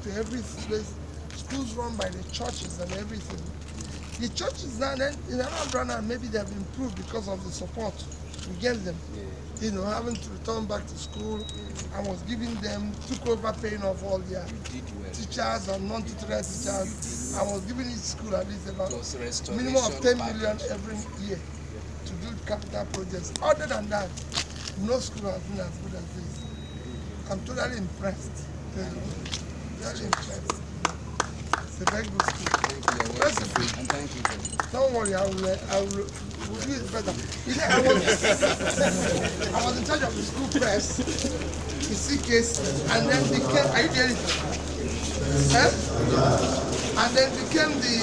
to every place. Schools run by the churches and everything. The churches now, then in Anambra now, maybe they have improved because of the support we gave them. You know, having to return back to school, I was giving them, took over paying off all their teachers and non-tutorial teachers. I was giving each school at least about minimum of 10 million every year to do capital projects. Other than that, no school has been as good as this. I'm totally impressed. Really impressed. It's a very good school. Thank you. Don't worry, I will do it better. You know, I was in charge of the school press, the CKs, and then became, are you getting it? And then became the